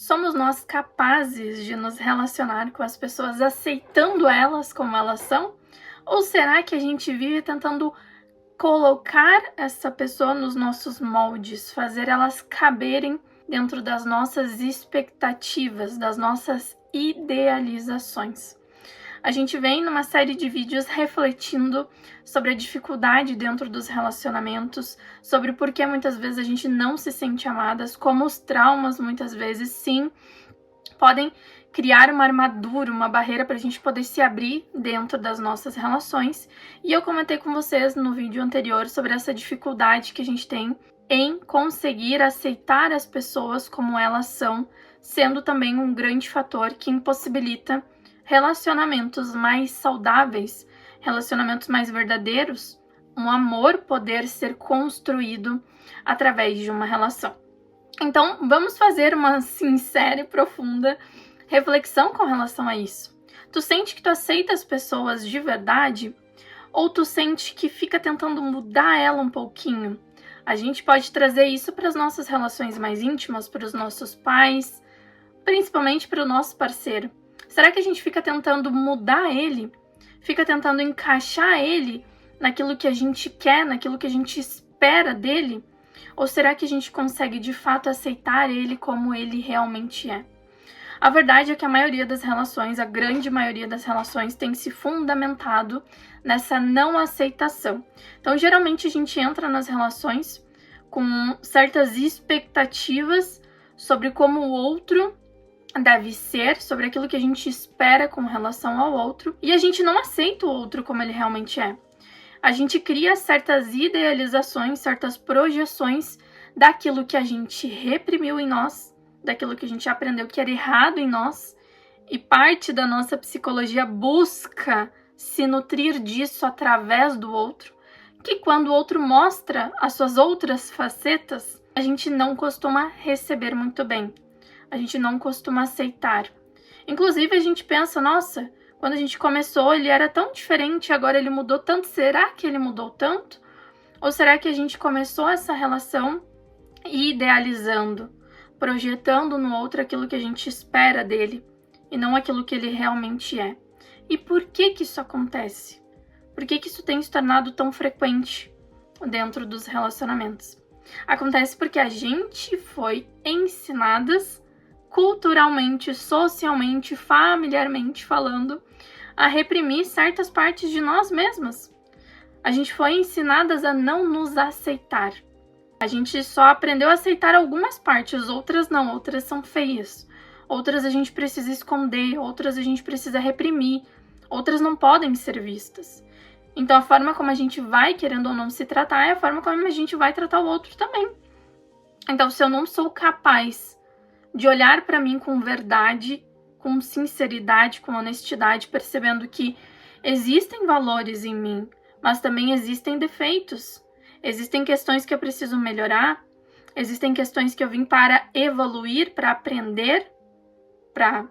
Somos nós capazes de nos relacionar com as pessoas aceitando elas como elas são? Ou será que a gente vive tentando colocar essa pessoa nos nossos moldes, fazer elas caberem dentro das nossas expectativas, das nossas idealizações? A gente vem numa série de vídeos refletindo sobre a dificuldade dentro dos relacionamentos, sobre por que muitas vezes a gente não se sente amadas, como os traumas muitas vezes, sim, podem criar uma armadura, uma barreira para a gente poder se abrir dentro das nossas relações. E eu comentei com vocês no vídeo anterior sobre essa dificuldade que a gente tem em conseguir aceitar as pessoas como elas são, sendo também um grande fator que impossibilita relacionamentos mais saudáveis, relacionamentos mais verdadeiros, um amor poder ser construído através de uma relação. Então, vamos fazer uma sincera e profunda reflexão com relação a isso. Tu sente que tu aceita as pessoas de verdade? Ou tu sente que fica tentando mudar ela um pouquinho? A gente pode trazer isso para as nossas relações mais íntimas, para os nossos pais, principalmente para o nosso parceiro. Será que a gente fica tentando mudar ele? Fica tentando encaixar ele naquilo que a gente quer, naquilo que a gente espera dele? Ou será que a gente consegue de fato aceitar ele como ele realmente é? A verdade é que a maioria das relações, a grande maioria das relações, tem se fundamentado nessa não aceitação. Então, geralmente a gente entra nas relações com certas expectativas sobre como o outro deve ser, sobre aquilo que a gente espera com relação ao outro, e a gente não aceita o outro como ele realmente é. A gente cria certas idealizações, certas projeções daquilo que a gente reprimiu em nós, daquilo que a gente aprendeu que era errado em nós, e parte da nossa psicologia busca se nutrir disso através do outro, que quando o outro mostra as suas outras facetas, a gente não costuma receber muito bem. A gente não costuma aceitar. Inclusive, a gente pensa, nossa, quando a gente começou, ele era tão diferente, agora ele mudou tanto. Será que ele mudou tanto? Ou será que a gente começou essa relação idealizando, projetando no outro aquilo que a gente espera dele e não aquilo que ele realmente é? E por que que isso acontece? Por que que isso tem se tornado tão frequente dentro dos relacionamentos? Acontece porque a gente foi ensinadas culturalmente, socialmente, familiarmente falando, a reprimir certas partes de nós mesmas. A gente foi ensinadas a não nos aceitar. A gente só aprendeu a aceitar algumas partes, outras não, outras são feias. Outras a gente precisa esconder, outras a gente precisa reprimir, outras não podem ser vistas. Então a forma como a gente vai, querendo ou não, se tratar é a forma como a gente vai tratar o outro também. Então, se eu não sou capaz de olhar para mim com verdade, com sinceridade, com honestidade, percebendo que existem valores em mim, mas também existem defeitos, existem questões que eu preciso melhorar, existem questões que eu vim para evoluir, para aprender, para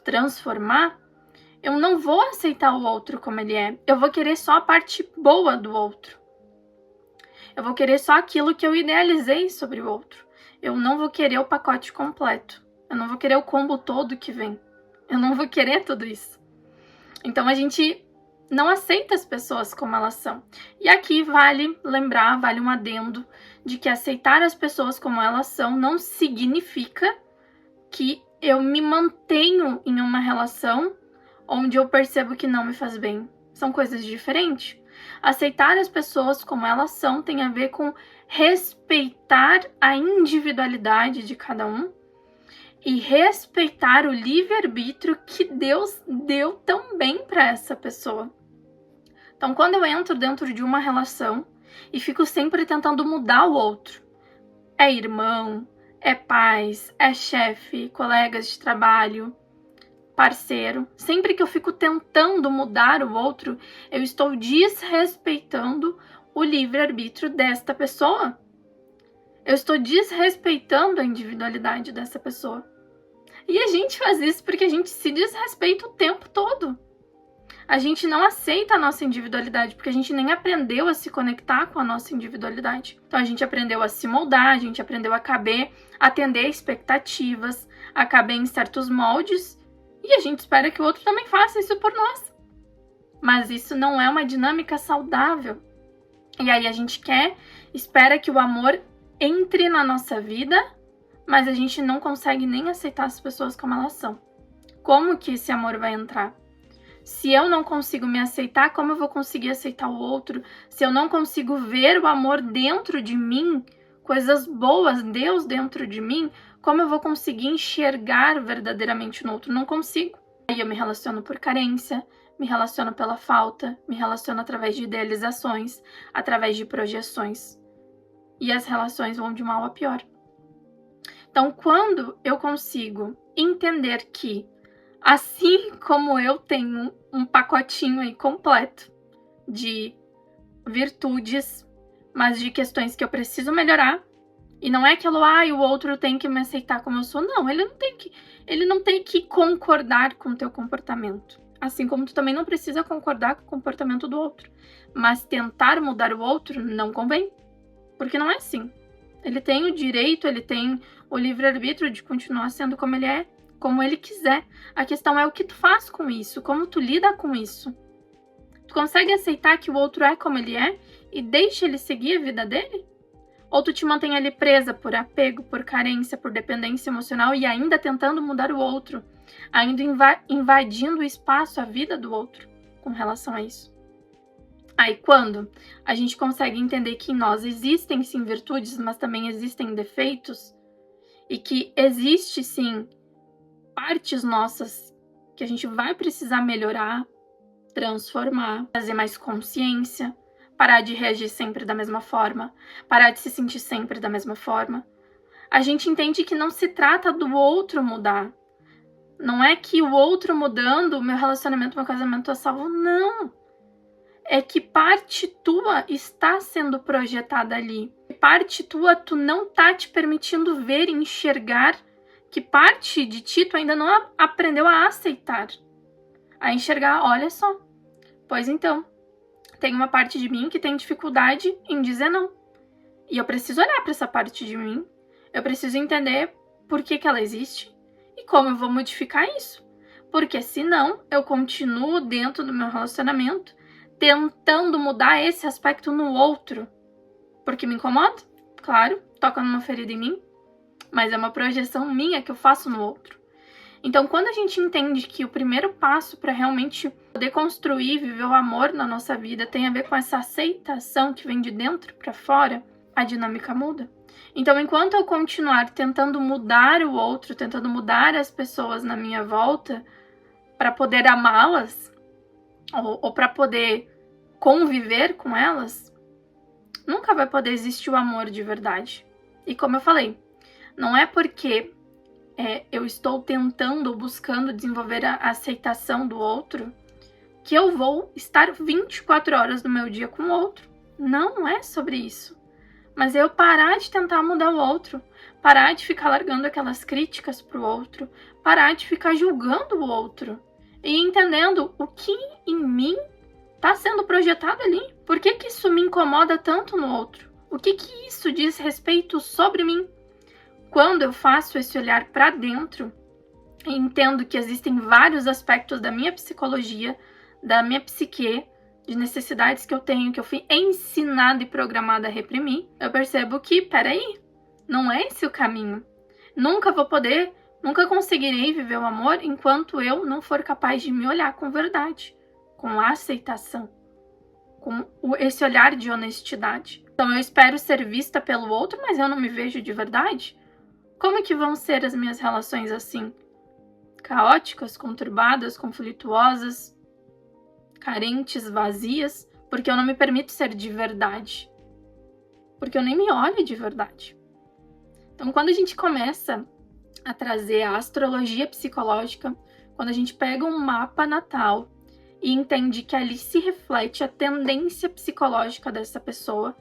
transformar, eu não vou aceitar o outro como ele é. Eu vou querer só a parte boa do outro. Eu vou querer só aquilo que eu idealizei sobre o outro. Eu não vou querer o pacote completo. Eu não vou querer o combo todo que vem. Eu não vou querer tudo isso. Então a gente não aceita as pessoas como elas são. E aqui vale lembrar, vale um adendo, de que aceitar as pessoas como elas são não significa que eu me mantenho em uma relação onde eu percebo que não me faz bem. São coisas diferentes. Aceitar as pessoas como elas são tem a ver com respeitar a individualidade de cada um e respeitar o livre-arbítrio que Deus deu também para essa pessoa. Então, quando eu entro dentro de uma relação e fico sempre tentando mudar o outro, é irmão, é pais, é chefe, colegas de trabalho, parceiro, sempre que eu fico tentando mudar o outro, eu estou desrespeitando o livre-arbítrio desta pessoa. Eu estou desrespeitando a individualidade dessa pessoa. E a gente faz isso porque a gente se desrespeita o tempo todo. A gente não aceita a nossa individualidade porque a gente nem aprendeu a se conectar com a nossa individualidade. Então a gente aprendeu a se moldar, a gente aprendeu a caber, atender expectativas, a caber em certos moldes e a gente espera que o outro também faça isso por nós. Mas isso não é uma dinâmica saudável. E aí a gente espera que o amor entre na nossa vida, mas a gente não consegue nem aceitar as pessoas como elas são. Como que esse amor vai entrar? Se eu não consigo me aceitar, como eu vou conseguir aceitar o outro? Se eu não consigo ver o amor dentro de mim, coisas boas, Deus dentro de mim, como eu vou conseguir enxergar verdadeiramente no outro? Não consigo. Aí eu me relaciono por carência, me relaciono pela falta, me relaciono através de idealizações, através de projeções. E as relações vão de mal a pior. Então, quando eu consigo entender que, assim como eu tenho um pacotinho aí completo de virtudes, mas de questões que eu preciso melhorar, e não é aquilo, o outro tem que me aceitar como eu sou. Não, ele não tem que concordar com o teu comportamento. Assim como tu também não precisa concordar com o comportamento do outro. Mas tentar mudar o outro não convém. Porque não é assim. Ele tem o direito, ele tem o livre-arbítrio de continuar sendo como ele é, como ele quiser. A questão é o que tu faz com isso, como tu lida com isso. Tu consegue aceitar que o outro é como ele é e deixa ele seguir a vida dele? Ou tu te mantém ali presa por apego, por carência, por dependência emocional e ainda tentando mudar o outro, ainda invadindo o espaço, a vida do outro com relação a isso? Aí quando a gente consegue entender que em nós existem sim virtudes, mas também existem defeitos, e que existe sim partes nossas que a gente vai precisar melhorar, transformar, trazer mais consciência, parar de reagir sempre da mesma forma, parar de se sentir sempre da mesma forma. A gente entende que não se trata do outro mudar. Não é que o outro mudando, o meu relacionamento, meu casamento é salvo. Não. É que parte tua está sendo projetada ali. Parte tua, tu não tá te permitindo ver e enxergar, que parte de ti tu ainda não aprendeu a aceitar. A enxergar, olha só. Pois então, tem uma parte de mim que tem dificuldade em dizer não. E eu preciso olhar para essa parte de mim. Eu preciso entender por que ela existe e como eu vou modificar isso. Porque senão eu continuo dentro do meu relacionamento tentando mudar esse aspecto no outro. Porque me incomoda? Claro, toca numa ferida em mim. Mas é uma projeção minha que eu faço no outro. Então, quando a gente entende que o primeiro passo para realmente poder construir e viver o amor na nossa vida tem a ver com essa aceitação que vem de dentro para fora, a dinâmica muda. Então, enquanto eu continuar tentando mudar o outro, tentando mudar as pessoas na minha volta para poder amá-las ou para poder conviver com elas, nunca vai poder existir o amor de verdade. E como eu falei, não é porque eu estou tentando ou buscando desenvolver a aceitação do outro que eu vou estar 24 horas do meu dia com o outro. Não é sobre isso. Mas é eu parar de tentar mudar o outro, parar de ficar largando aquelas críticas pro outro, parar de ficar julgando o outro e entendendo o que em mim está sendo projetado ali. Por que isso me incomoda tanto no outro? O que isso diz respeito sobre mim? Quando eu faço esse olhar para dentro e entendo que existem vários aspectos da minha psicologia, da minha psique, de necessidades que eu tenho, que eu fui ensinada e programada a reprimir, eu percebo que, peraí, não é esse o caminho. Nunca conseguirei viver o amor enquanto eu não for capaz de me olhar com verdade, com aceitação, com esse olhar de honestidade. Então eu espero ser vista pelo outro, mas eu não me vejo de verdade. Como que vão ser as minhas relações assim? Caóticas, conturbadas, conflituosas, carentes, vazias, porque eu não me permito ser de verdade. Porque eu nem me olho de verdade. Então, quando a gente começa a trazer a astrologia psicológica, quando a gente pega um mapa natal e entende que ali se reflete a tendência psicológica dessa pessoa,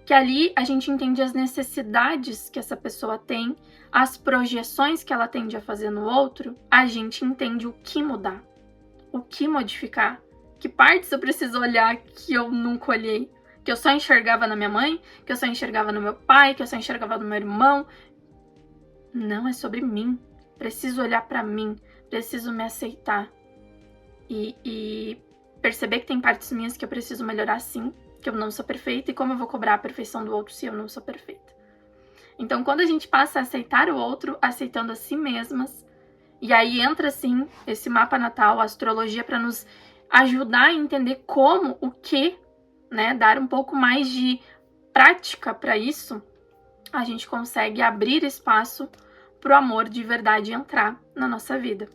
que ali a gente entende as necessidades que essa pessoa tem, as projeções que ela tende a fazer no outro, a gente entende o que mudar, o que modificar, que partes eu preciso olhar que eu nunca olhei, que eu só enxergava na minha mãe, que eu só enxergava no meu pai, que eu só enxergava no meu irmão. Não é sobre mim, preciso olhar pra mim, preciso me aceitar e perceber que tem partes minhas que eu preciso melhorar sim, que eu não sou perfeita, e como eu vou cobrar a perfeição do outro se eu não sou perfeita. Então, quando a gente passa a aceitar o outro, aceitando a si mesmas, e aí entra sim esse mapa natal, a astrologia, para nos ajudar a entender como, o que, né, dar um pouco mais de prática para isso, a gente consegue abrir espaço para o amor de verdade entrar na nossa vida.